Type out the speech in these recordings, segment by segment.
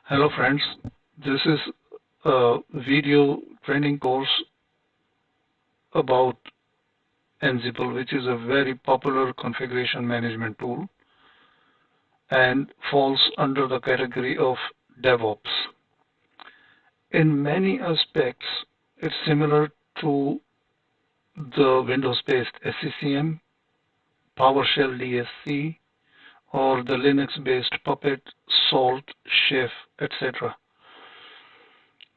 Hello friends, this is a video training course about Ansible, which is a very popular configuration management tool and falls under the category of DevOps. In many aspects, it's similar to the Windows-based SCCM, PowerShell DSC, or the Linux-based Puppet, Salt, Chef, etc.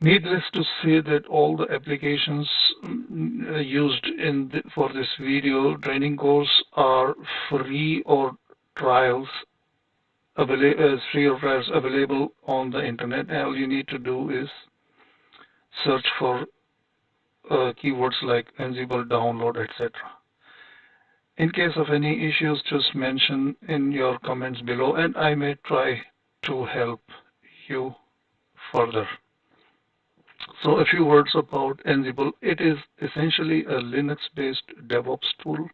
Needless to say that all the applications used for this video training course are free or trials available on the internet. All you need to do is search for keywords like Ansible download, etc. In case of any issues, just mention in your comments below and I may try to help you further. So a few words about Ansible. It is essentially a Linux-based DevOps tool.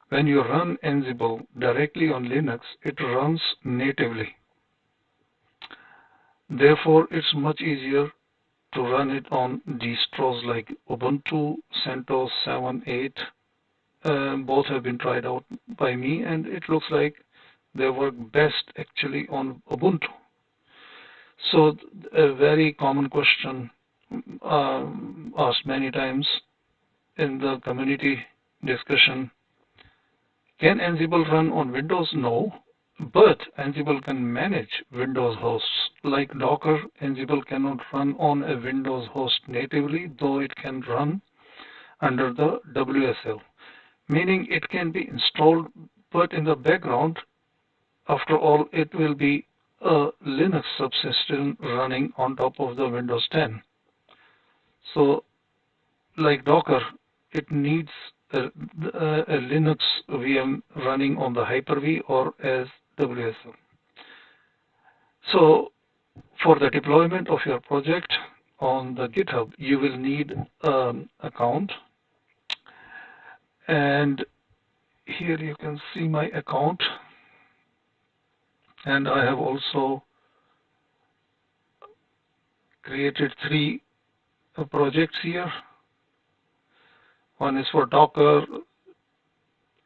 When you run Ansible directly on Linux, it runs natively. Therefore, it's much easier to run it on distros like Ubuntu, CentOS 7, 8. Both have been tried out by me, and it looks like they work best actually on Ubuntu. So a very common question asked many times in the community discussion, can Ansible run on Windows? No, but Ansible can manage Windows hosts. Like Docker, Ansible cannot run on a Windows host natively, though it can run under the WSL, meaning it can be installed, but in the background, after all, it will be a Linux subsystem running on top of the Windows 10. So, like Docker, it needs a Linux VM running on the Hyper-V or as WSL. So, for the deployment of your project on the GitHub, you will need an account. And here you can see my account. And I have also created 3 projects here. One is for Docker,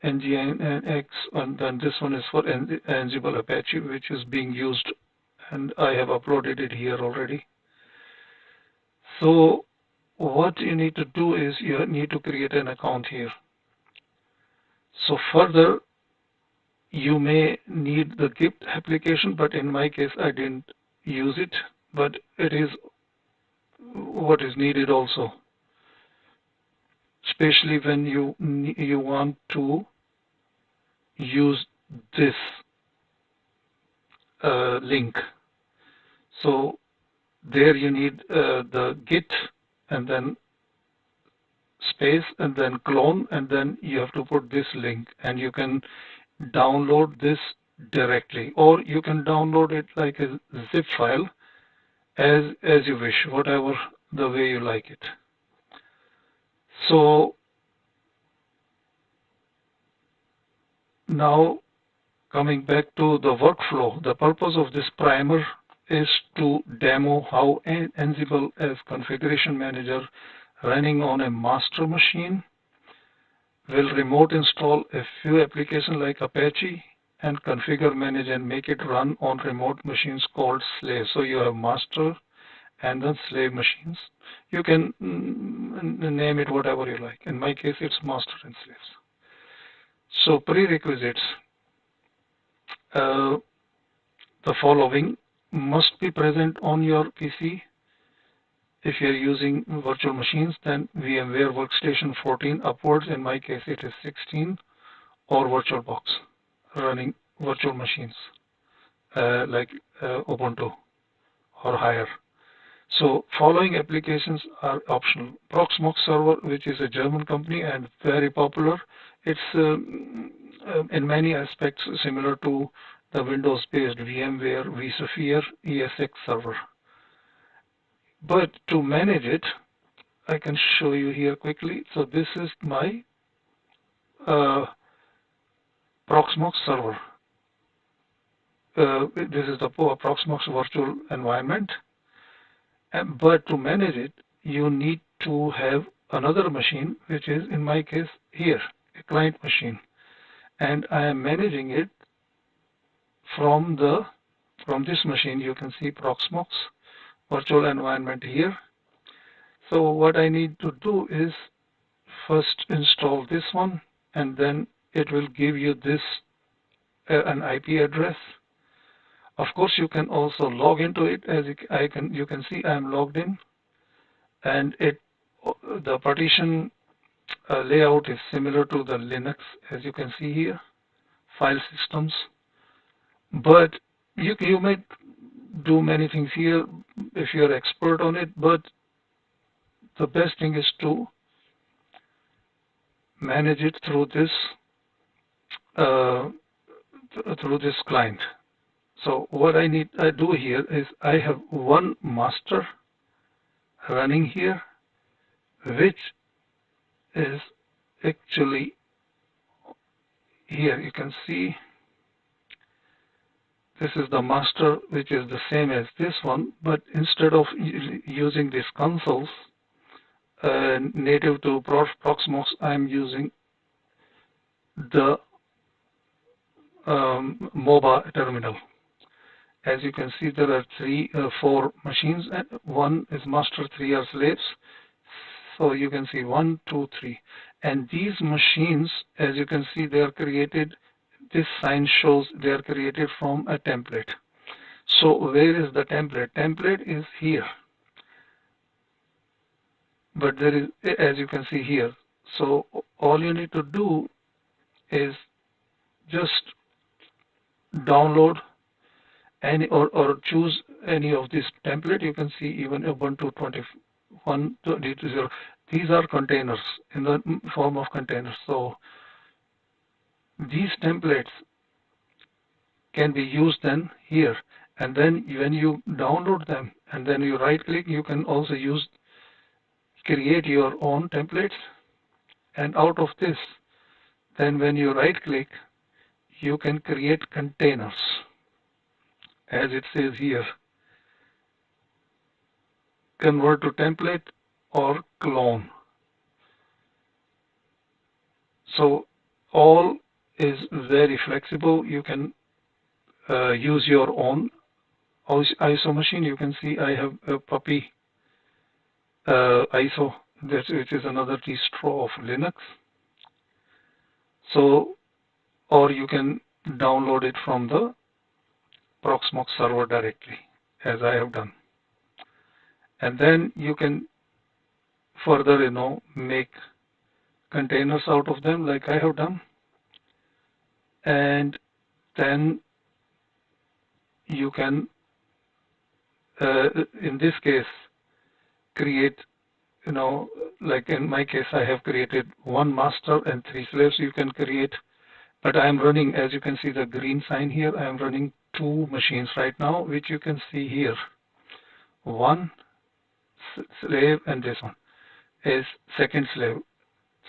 Nginx, and then this one is for Ansible Apache, which is being used, and I have uploaded it here already. So what you need to do is you need to create an account here. So further, you may need the Git application, but in my case, I didn't use it, but it is what is needed also, especially when you want to use this link. So there you need the Git and then space and then clone, and then you have to put this link, and you can download this directly, or you can download it like a zip file as you wish, whatever the way you like it. So now coming back to the workflow, the purpose of this primer is to demo how Ansible as configuration manager running on a master machine will remote install a few applications like Apache and configure, manage, and make it run on remote machines called slave. So you have master and then slave machines. You can name it whatever you like. In my case, it's master and slaves. So prerequisites. The following must be present on your PC. If you're using virtual machines, then VMware Workstation 14 upwards. In my case, it is 16, or VirtualBox running virtual machines like Ubuntu or higher. So following applications are optional. Proxmox server, which is a German company and very popular. It's in many aspects similar to the Windows-based VMware vSphere ESX server. But to manage it, I can show you here quickly. So this is my Proxmox server. this is the Proxmox virtual environment. But to manage it, you need to have another machine, which is in my case here, a client machine, and I am managing it from this machine. You can see Proxmox virtual environment here. So what I need to do is first install this one, and then it will give you this an IP address. Of course, you can also log into it. As you can see, I am logged in, and the partition layout is similar to the Linux, as you can see here, file systems. But you may do many things here if you're expert on it, but the best thing is to manage it through this client. So what I do here is I have one master running here, which is actually here. You can see this is the master, which is the same as this one, but instead of using these consoles native to Proxmox, I'm using the MOBA terminal. As you can see, there are 4 machines, and 1 is master, 3 are slaves. So you can see 1, 2, 3. And these machines, as you can see, they are created, this sign shows they are created from a template. So where is the template? Template is here. But there is, as you can see here. So all you need to do is just download any or choose any of this template. You can see even Ubuntu 21.20. These are containers in the form of containers. So these templates can be used then here, and then when you download them and then you right click, you can also create your own templates, and out of this, then when you right click, you can create containers, as it says here, convert to template or clone. So all is very flexible. You can use your own ISO machine. You can see I have a puppy ISO, which is another distro of Linux. So, or you can download it from the Proxmox server directly, as I have done. And then you can further, make containers out of them like I have done. And then you can, in this case, create, like in my case, I have created 1 master and 3 slaves. You can create, but I am running, as you can see the green sign here, I am running 2 machines right now, which you can see here. 1 slave and this one is second slave.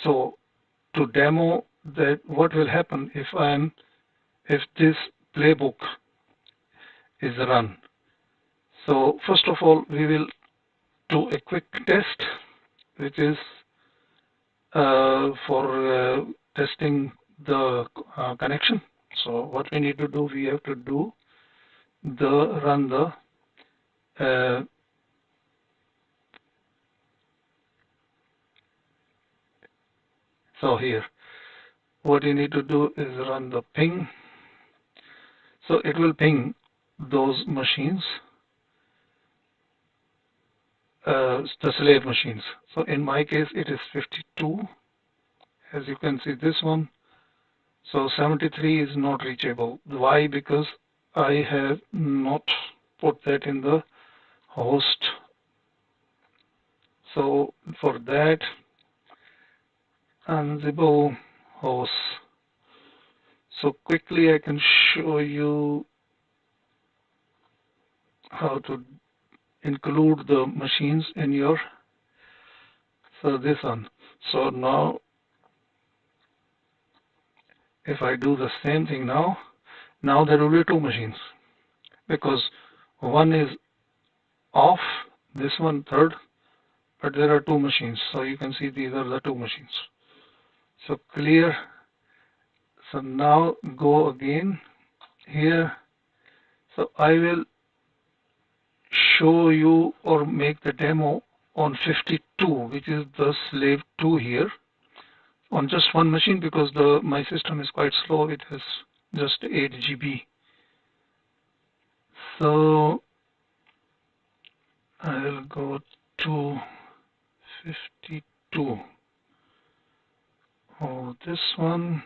So to demo that what will happen if this playbook is run. So first of all, we will do a quick test, which is for testing the connection. So what we need to do, we have to do run the so here what you need to do is run the ping. So it will ping those machines, the slave machines. So in my case it is 52, as you can see this one. So 73 is not reachable. Why? Because I have not put that in the host. So for that, Ansible host. So quickly I can show you how to include the machines in your, so this one. So now if I do the same thing now there will be 2 machines. because one is off, this one third, but there are two machines. So you can see these are the two machines. So clear. So now go again here. So I will show you or make the demo on 52, which is the slave 2 here, on just one machine, because my system is quite slow. It has just 8 GB. So I will go to 52. Oh, this one.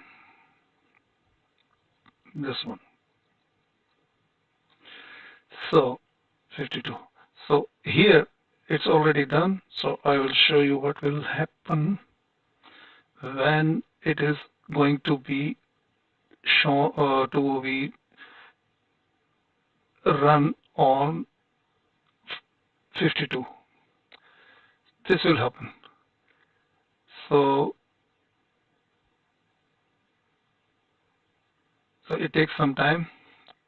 So 52. So here it's already done. So I will show you what will happen when it is going to be shown to be run on 52. This will happen. So it takes some time.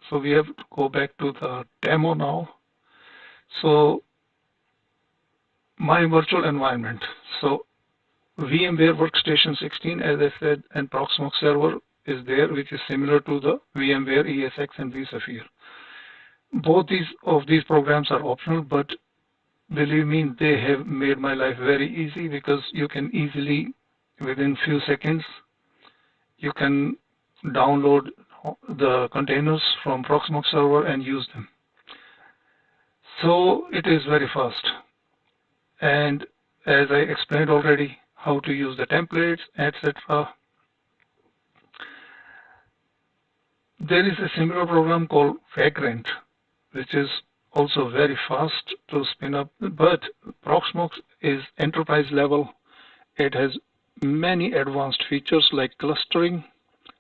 So we have to go back to the demo now. So my virtual environment. So VMware Workstation 16, as I said, and Proxmox server is there, which is similar to the VMware ESX and vSphere. Both of these programs are optional, but believe me, they have made my life very easy, because you can easily, within few seconds, you can download the containers from Proxmox server and use them. So it is very fast. And as I explained already, how to use the templates, etc. There is a similar program called Vagrant, which is also very fast to spin up, but Proxmox is enterprise level. It has many advanced features like clustering,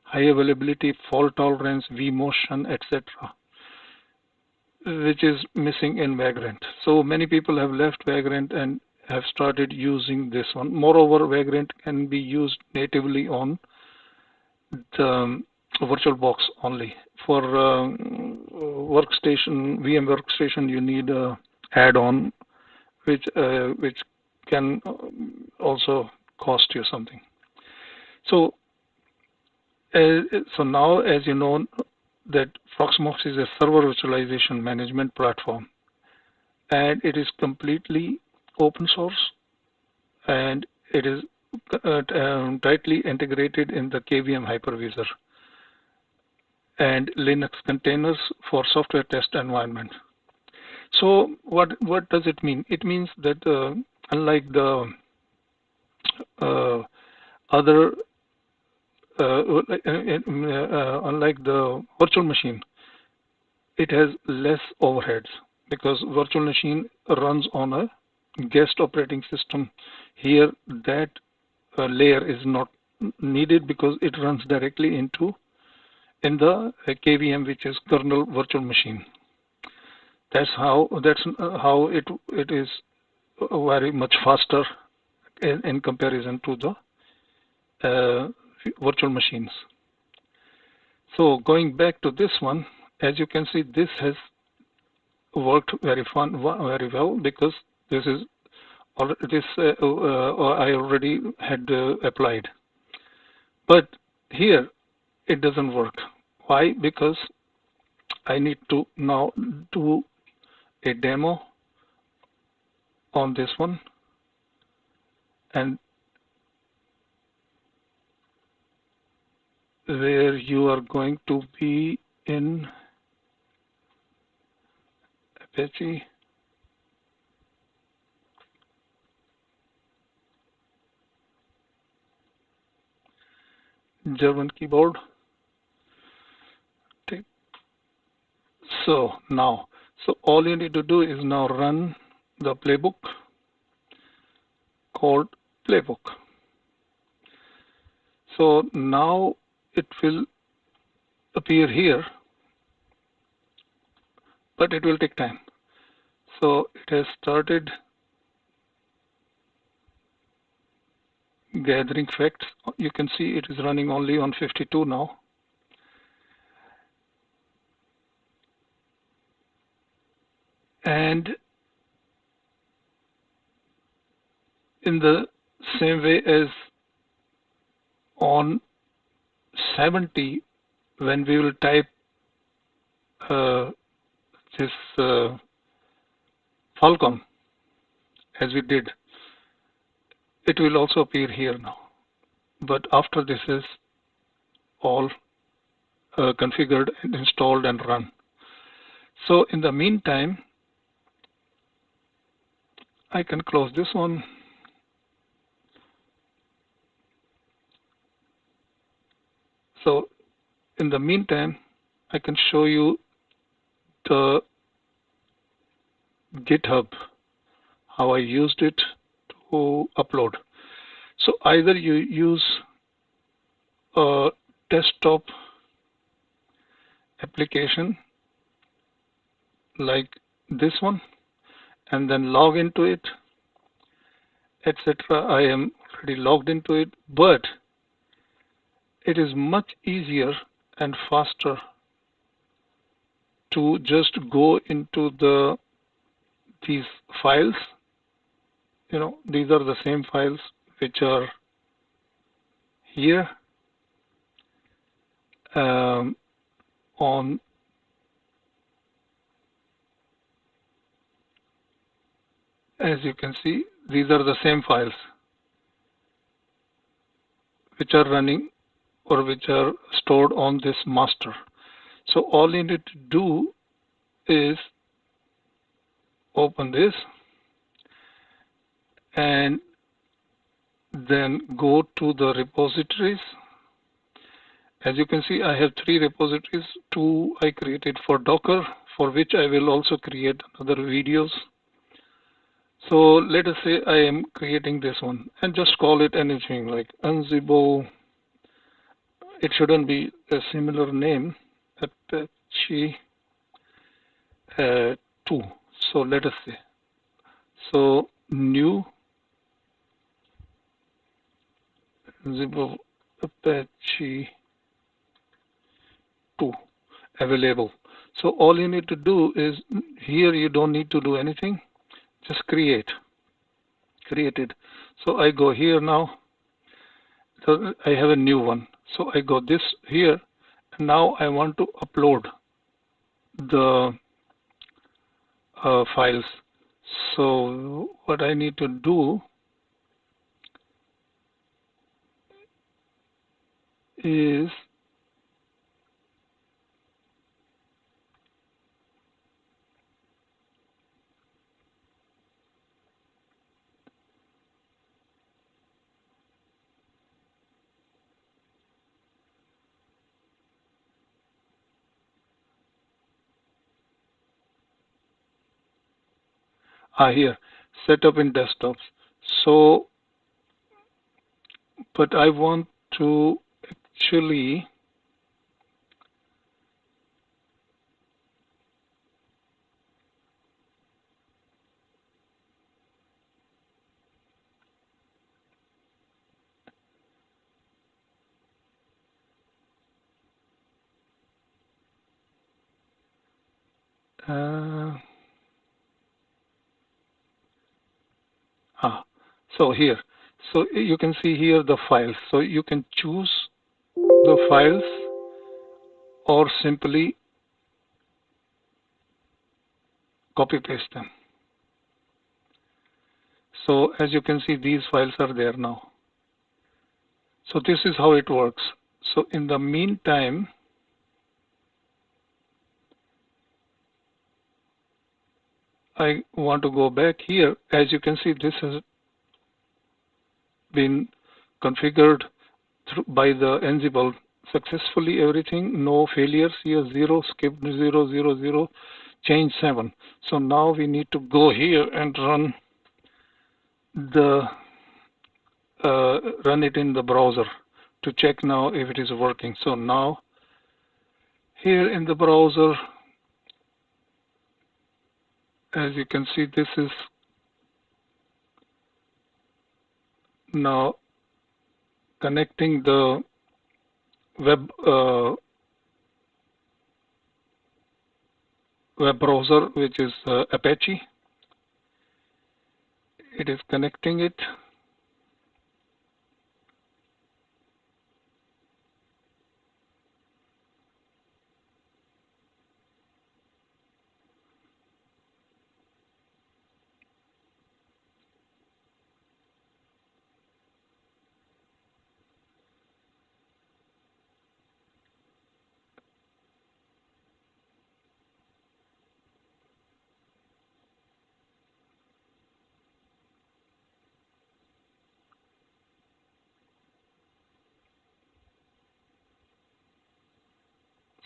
high availability, fault tolerance, vMotion, etc., which is missing in Vagrant. So many people have left Vagrant and have started using this one. Moreover, Vagrant can be used natively on the VirtualBox only. For workstation, VM workstation, you need a add-on which can also cost you something. So now, as you know, that Proxmox is a server virtualization management platform, and it is completely open source, and it is tightly integrated in the KVM hypervisor and Linux containers for software test environment. So what does it mean? It means that unlike the unlike the virtual machine, it has less overheads, because virtual machine runs on a guest operating system. Here, that layer is not needed, because it runs directly in the KVM, which is kernel virtual machine. That's how it is very much faster in comparison to the virtual machines. So going back to this one, as you can see, this has worked very well, because this is I already had applied. But here it doesn't work. Why? Because I need to now do a demo on this one, and where you are going to be in Apache. German keyboard. Okay. So all you need to do is now run the playbook called playbook. So now it will appear here, but it will take time. So it has started gathering facts. You can see it is running only on 52 now. And in the same way as on 70, when we will type this Falcon, as we did, it will also appear here now. But after this is all configured and installed and run. So in the meantime, I can close this one. So in the meantime, I can show you the GitHub, how I used it to upload. So either you use a desktop application like this one and then log into it, etc. I am already logged into it, but it is much easier and faster to just go into these files. You know, these are the same files which are here on as you can see, these are the same files which are running or which are stored on this master. So all you need to do is open this and then go to the repositories. As you can see, I have 3 repositories. 2 I created for Docker, for which I will also create other videos. So let us say I am creating this one and just call it anything like Ansible. It shouldn't be a similar name, Apache 2. So let us say, so new Ansible Apache 2 available. So all you need to do is, here you don't need to do anything, just create it. So I go here now, so I have a new one. So I go this here, and now I want to upload the files. So what I need to do is here, set up in desktops. So, but I want to actually so here, so you can see here the files. So you can choose the files or simply copy paste them. So as you can see, these files are there now. So this is how it works. So in the meantime, I want to go back here. As you can see, this has been configured by the Ansible successfully, everything, no failures here, 0, skip 0, 0, 0, change 7. So now we need to go here and run it in the browser to check now if it is working. So now here in the browser, as you can see, this is now connecting the web web browser, which is Apache. It is connecting it.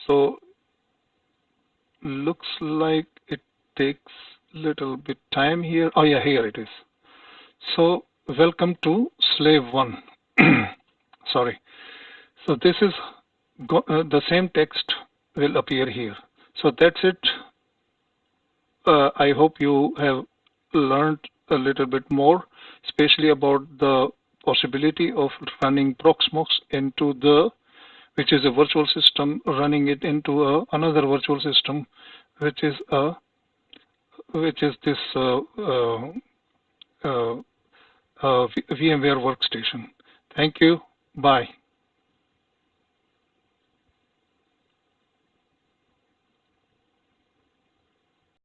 So looks like it takes little bit time here. Oh yeah, here it is. So welcome to slave 1. Sorry. So this is the same text will appear here. So that's it. I hope you have learned a little bit more, especially about the possibility of running Proxmox into which is a virtual system, running it into another virtual system, which is this VMware workstation. Thank you. Bye.